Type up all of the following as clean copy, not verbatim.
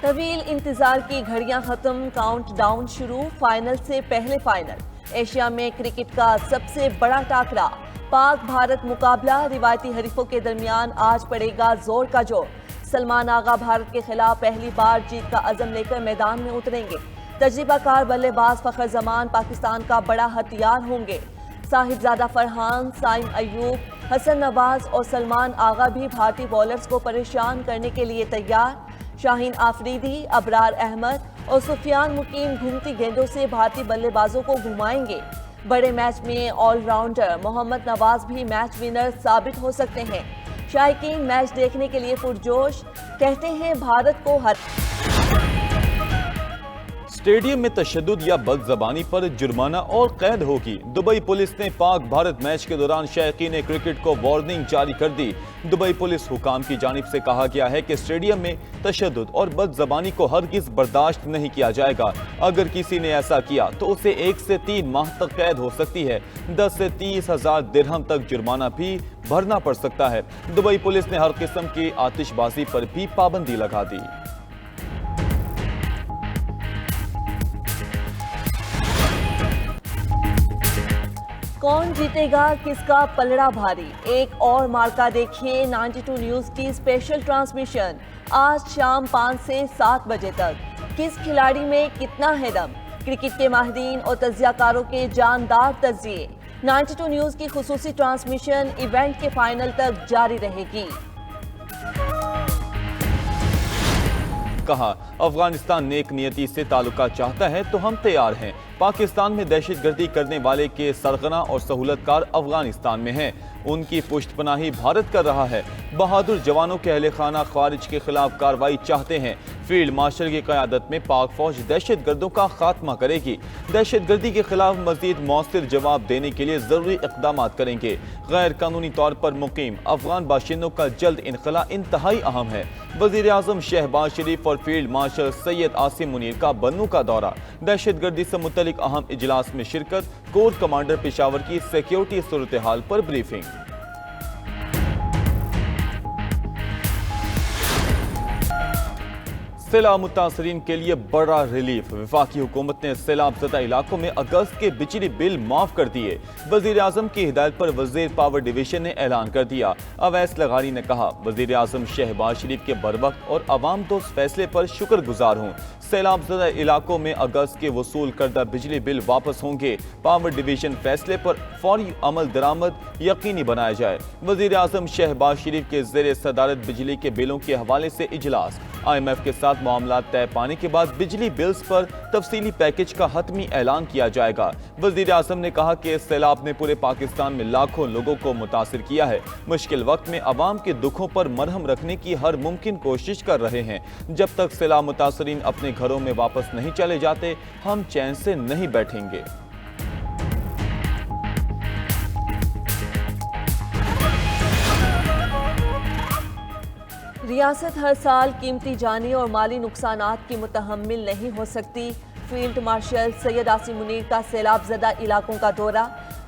तवील इंतजार की घड़ियां खत्म, काउंटडाउन शुरू, फाइनल से पहले फाइनल। एशिया में क्रिकेट का सबसे बड़ा टाकरा, पाक भारत मुकाबला, रिवायती हरीफों के दरमियान आज पड़ेगा जोर का जोर। सलमान आगा भारत के खिलाफ पहली बार जीत का अज़म लेकर मैदान में उतरेंगे। तजुर्बाकार बल्लेबाज फखर जमान पाकिस्तान का बड़ा हथियार होंगे। साहिबजादा फरहान, साइम अयूब, हसन नवाज और सलमान आगा भी भारतीय बॉलर्स को परेशान करने के लिए तैयार। शाहीन आफरीदी, अबरार अहमद और सुफियान मुकीम घूमती गेंदों से भारतीय बल्लेबाजों को घुमाएंगे। बड़े मैच में ऑलराउंडर मोहम्मद नवाज भी मैच विनर साबित हो सकते हैं। शायकीन मैच देखने के लिए पुरजोश, कहते हैं भारत को हर स्टेडियम में तशद्दुद या बदज़बानी पर जुर्माना और कैद होगी। दुबई पुलिस ने पाक भारत मैच के दौरान शायकीन क्रिकेट को वार्निंग जारी कर दी। दुबई पुलिस हुकाम की जानिब से कहा गया है कि स्टेडियम में तशद्दुद और बदज़बानी को हरगिज़ बर्दाश्त नहीं किया जाएगा। अगर किसी ने ऐसा किया तो उसे 1 से 3 माह तक कैद हो सकती है। 10 से 30,000 दिरहम तक जुर्माना भी भरना पड़ सकता है। दुबई पुलिस ने हर किस्म की आतिशबाजी पर भी पाबंदी लगा दी। कौन जीतेगा, किसका पलड़ा भारी, एक और मार्का देखिए 92 न्यूज की स्पेशल ट्रांसमिशन आज शाम 5 से 7 बजे तक। किस खिलाड़ी में कितना है दम, क्रिकेट के माहिरीन और तज्जियाकारों के जानदार तज्जिए। 92 न्यूज की खुसूसी ट्रांसमिशन इवेंट के फाइनल तक जारी रहेगी। कहा, अफगानिस्तान नेक नियति से ताल्लुकात चाहता है तो हम तैयार हैं। पाकिस्तान में दहशतगर्दी करने वाले के सरगना और सहूलतकार अफगानिस्तान में हैं। उनकी पुष्टपनाही भारत कर रहा है। बहादुर जवानों के अहले खाना खारिज के खिलाफ कार्रवाई चाहते हैं। फील्ड मार्शल की क़यादत में पाक फौज दहशतगर्दों का खात्मा करेगी। दहशतगर्दी के खिलाफ मजीद मौसर जवाब देने के लिए जरूरी इक़दाम करेंगे। गैर कानूनी तौर पर मुकीम अफगान बाशिंदों का जल्द इनखला इंतहाई अहम है। वज़ीर आज़म शहबाज शरीफ और फील्ड मार्शल सैयद आसिम मुनीर का बन्नू का दौरा। दहशतगर्दी से मुतल्लिक अहम इजलास में शिरकत। कोर कमांडर पेशावर की सिक्योरिटी सूरत हाल पर ब्रीफिंग। सैलाब मुतासरीन के लिए बड़ा रिलीफ। वफाकी हुकूमत ने सैलाब ज़दा इलाकों में अगस्त के बिजली बिल माफ कर दिए। वज़ीर आज़म की हिदायत पर वज़ीर पावर डिवीजन ने ऐलान कर दिया। अवैस लगानी ने कहा, वज़ीर आज़म शहबाज शरीफ के बरवक्त और अवाम दोस्त फैसले पर शुक्रगुजार हूँ। सैलाब ज़दा इलाकों में अगस्त के वसूल करदा बिजली बिल वापस होंगे। पावर डिवीजन फैसले पर फौरी अमल दरामद यकीनी बनाया जाए। वज़ीर आज़म शहबाज शरीफ के ज़ेर सदारत बिजली के बिलों के हवाले से इजलास। IMF के साथ मामला तय पाने के बाद बिजली बिल्स पर तफसीली पैकेज का हतमी ऐलान किया जाएगा। वज़ीर आज़म ने कहा कि सैलाब ने पूरे पाकिस्तान में लाखों लोगों को मुतासिर किया है। मुश्किल वक्त में अवाम के दुखों पर मरहम रखने की हर मुमकिन कोशिश कर रहे हैं। जब तक सैलाब मुतासरीन अपने घरों में वापस नहीं चले जाते, हम चैन से नहीं बैठेंगे। रियासत हर साल कीमती जानी और माली नुकसानात की मुतहम्मिल नहीं हो सकती। फील्ड मार्शल सैयद आसिम मुनीर का सैलाब ज़दा इलाकों का दौरा।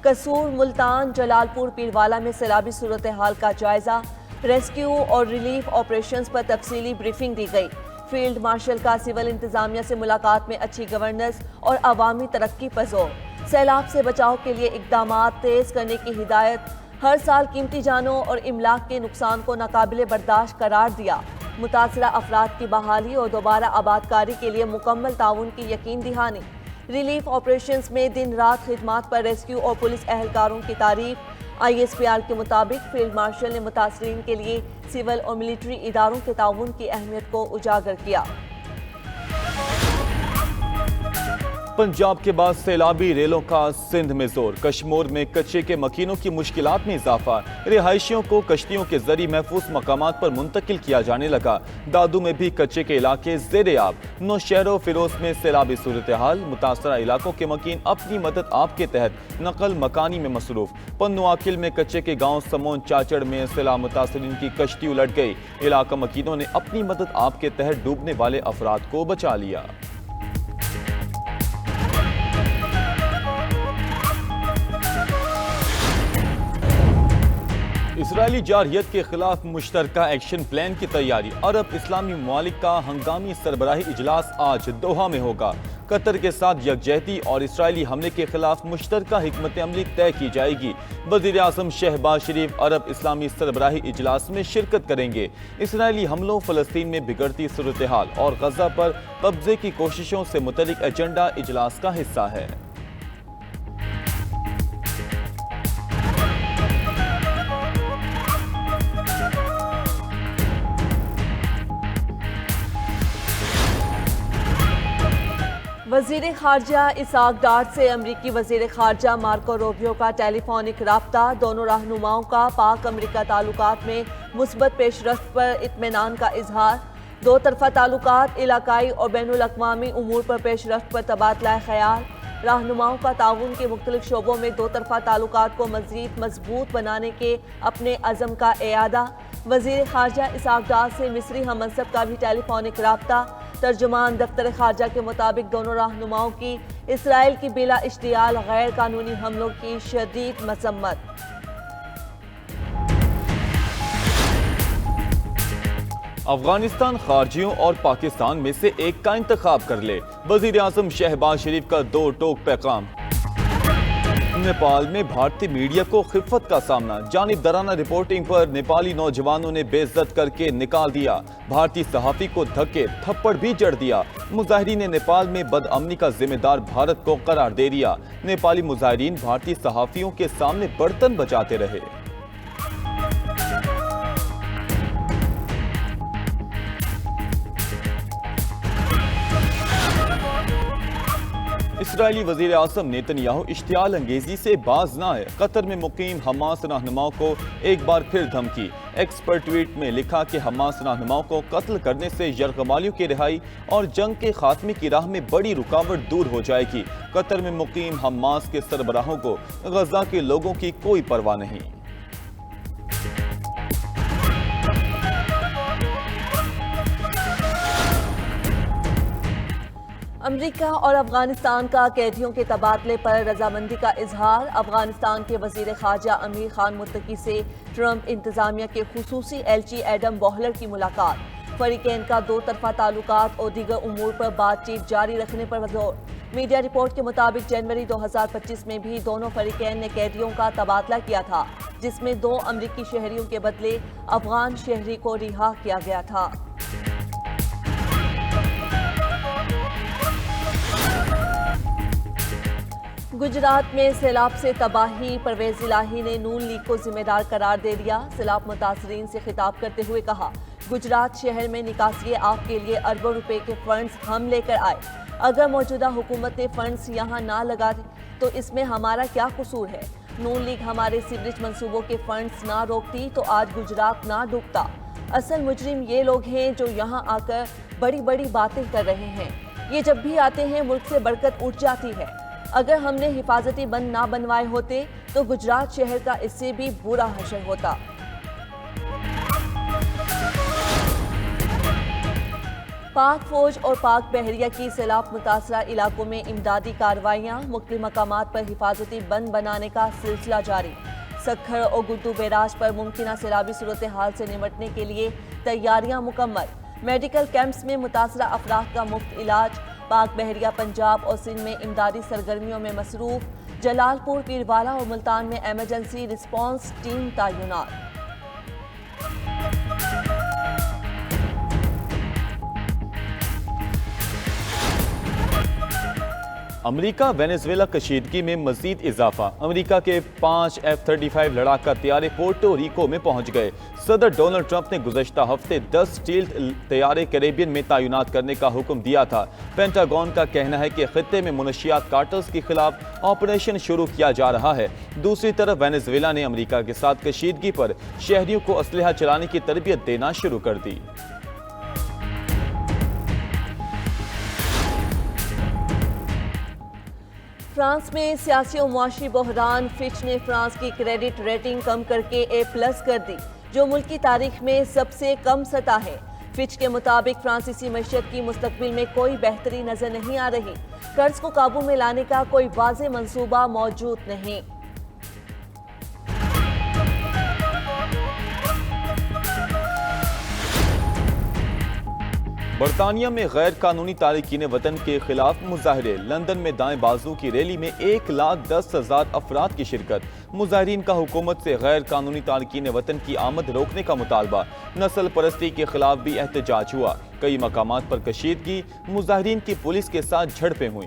कसूर, मुल्तान, जलालपुर, पीरवाला में सैलाबी सूरत हाल का जायजा। रेस्क्यू और रिलीफ ऑपरेशंस पर तफसीली ब्रीफिंग दी गई। फील्ड मार्शल का सिविल इंतजामिया से मुलाकात में अच्छी गवर्नेंस और अवामी तरक्की पर जोर। सैलाब से बचाव के लिए इकदाम तेज करने की हिदायत। हर साल कीमती जानों और इमलाक के नुकसान को नाकाबिले बर्दाश्त करार दिया। मुतासरा अफराद की बहाली और दोबारा आबादकारी के लिए मुकम्मल ताउन की यकीन दहानी। रिलीफ ऑपरेशंस में दिन रात खिदमात पर रेस्क्यू और पुलिस एहलकारों की तारीफ। ISPR के मुताबिक फील्ड मार्शल ने मुतासरीन के लिए सिविल और मिलिट्री इदारों के ताउन की अहमियत को उजागर किया। पंजाब के बाद सैलाबी रेलों का सिंध में जोर। कश्मीर में कच्चे के मकीनों की मुश्किलात में इजाफा। रिहायशियों को कश्तियों के जरिए महफूज मकामात पर मुंतकिल किया जाने लगा। दादू में भी कच्चे के इलाके ज़ेरे आब। नौशहर फिरोज में सैलाबी सूरत हाल। मुतासरा इलाकों के मकीन अपनी मदद आप के तहत नकल मकानी में मसरूफ। पन्नू आकिल में कच्चे के गाँव समोन चाचड़ में सैलाब मुतासरीन की कश्ती उलट गई। इलाका मकीनों ने अपनी मदद आप के तहत डूबने वाले अफराद को बचा लिया। इसराइली जारहियत के खिलाफ मुश्तरका एक्शन प्लान की तैयारी। अरब इस्लामी ममालिक का हंगामी सरबराही इजलास आज दोहा में होगा। कतर के साथ यकजहती और इसराइली हमले के खिलाफ मुश्तरका हिकमत अमली तय की जाएगी। वज़ीर आज़म शहबाज शरीफ अरब इस्लामी सरबराही इजलास में शिरकत करेंगे। इसराइली हमलों, फ़लस्तीन में बिगड़ती सूरत हाल और गजा पर कब्जे की कोशिशों से मुतल्लिक एजेंडा इजलास का हिस्सा है। वज़ीर ख़ारजा इसाक डार से अमरीकी वज़ीर ख़ारजा मार्को रूबियो का टेलीफोनिक राब्ता। दोनों रहनुमाओं का पाक अमरीका ताल्लुकात में मुस्बत पेशरफ्त पर इत्मीनान का इजहार। दो तरफ़ा ताल्लुकात, इलाकाई और बैनुल अक़वामी उमूर पर पेशरफ्त पर तबादला ख़याल। रहनुमाओं का ताउन के मुख्तलिफ शोबों में दो तरफ़ा ताल्लुकात को मज़ीद मजबूत बनाने के अपने अज़म का एआदा। वज़ीर ख़ारजा इसाक डार से मिस्री हममंसब का भी टेलीफोनिक राब्ता। तर्जुमान दफ्तर ख़ारजा के मुताबिक दोनों रहनुमाओं की इसराइल की बिला इश्तियाल गैर कानूनी हमलों की शदीद मज़म्मत। अफगानिस्तान खारजियों और पाकिस्तान में से एक का इंतखाब कर ले। वज़ीर आज़म शहबाज शरीफ का दो टोक पैगाम। नेपाल में भारतीय मीडिया को खिफ़त का सामना। जानिबदाराना रिपोर्टिंग पर नेपाली नौजवानों ने बेइज्जत करके निकाल दिया। भारतीय सहाफ़ी को धक्के थप्पड़ भी जड़ दिया। मुजाहिरीन ने नेपाल में बदअमनी का जिम्मेदार भारत को करार दे दिया। नेपाली मुजाहिरीन भारतीय सहाफ़ियों के सामने बर्तन बजाते रहे। इसराइली वज़ीर आज़म नेतन्याहू इश्तियाल अंगेजी से बाज ना आए। कतर में मुकीम हमास रहनुमाओं को एक बार फिर धमकी। एक्स पर ट्वीट में लिखा कि हमास रहनुमाओं को कत्ल करने से यरगमालियों की रिहाई और जंग के खात्मे की राह में बड़ी रुकावट दूर हो जाएगी। कतर में मुकीम हमास के सरबराहों को गजा के लोगों की कोई परवाह नहीं। अमेरिका और अफगानिस्तान का कैदियों के तबादले पर रजामंदी का इजहार। अफगानिस्तान के वज़ीर ख़ारजा अमीर खान मुत्तकी से ट्रंप इंतज़ामिया के खुसूसी एलची एडम बॉहलर की मुलाकात। फरीकैन का दो तरफ़ा ताल्लुकात और दीगर उमूर पर बातचीत जारी रखने पर जोर। मीडिया रिपोर्ट के मुताबिक जनवरी 2025 में भी दोनों फरीकैन ने कैदियों का तबादला किया था, जिसमें 2 अमरीकी शहरियों के बदले अफगान शहरी को रिहा किया गया था। गुजरात में सैलाब से तबाही। परवेज इलाही ने नून लीग को जिम्मेदार करार दे दिया। सैलाब मुतासरीन से खिताब करते हुए कहा, गुजरात शहर में निकासी आब के लिए अरबों रुपए के फंड्स हम लेकर आए। अगर मौजूदा हुकूमत ने फंड्स यहाँ ना लगा तो इसमें हमारा क्या कसूर है। नून लीग हमारे सीवरेज मंसूबों के फंड्स ना रोकती तो आज गुजरात ना डूबता। असल मुजरिम ये लोग हैं जो यहाँ आकर बड़ी बड़ी बातें कर रहे हैं। ये जब भी आते हैं मुल्क से बरकत उठ जाती है। अगर हमने हिफाजती बंद ना बनवाए होते तो गुजरात शहर का इससे भी बुरा हशर होता। पाक फौज और पाक बहरिया की सैलाब मुतासरा इलाकों में इमदादी कार्रवाइयाँ। मुख्तलिफ मकामात पर हिफाजती बंद बनाने का सिलसिला जारी। सखर और गुड्डू बैराज पर मुमकिन सैलाबी सूरत हाल से निपटने के लिए तैयारियां मुकम्मल। मेडिकल कैंप्स में मुतासरा अफराद का मुफ्त इलाज। पाक बहरिया पंजाब और सिंध में इमदादी सरगर्मियों में मसरूफ। जलालपुर, पीरवाला और मुल्तान में एमरजेंसी रिस्पांस टीम तैनात। अमेरिका वेनेजुएला कशीदगी में मजीद इजाफा। अमेरिका के 5 F-35 लड़ाका तैयारे पोर्टो रिको में पहुंच गए। सदर डोनाल्ड ट्रंप ने गुज़श्ता हफ्ते 10 स्टील्थ तैयारे कैरेबियन में तैनात करने का हुक्म दिया था। पेंटागन का कहना है कि खित्ते में मुनशियात कार्टल्स के खिलाफ ऑपरेशन शुरू किया जा रहा है। दूसरी तरफ वेनेजुएला ने अमेरिका के साथ कशीदगी पर शहरियों को असलहा चलाने की तरबियत देना शुरू कर दी। फ्रांस में सियासी और मुआशी बहरान। फिच ने फ्रांस की क्रेडिट रेटिंग कम करके A+ कर दी, जो मुल्क की तारीख में सबसे कम सतह है। फिच के मुताबिक फ्रांसीसी मईशत की मुस्तकबिल में कोई बेहतरी नजर नहीं आ रही। कर्ज को काबू में लाने का कोई वाज़ेह मंसूबा मौजूद नहीं। बरतानिया में गैर कानूनी तारकीन वतन के खिलाफ मुजाहरे। लंदन में दाएं बाजू की रैली में 1,10,000 अफराद की शिरकत। मुजाहरीन का हुकूमत से गैर कानूनी तारकीन वतन की आमद रोकने का मुतालबा। नस्ल परस्ती के खिलाफ भी एहतजाज हुआ। कई मकामात पर कशीदगी। मुजाहरीन की पुलिस के साथ झड़पें हुई।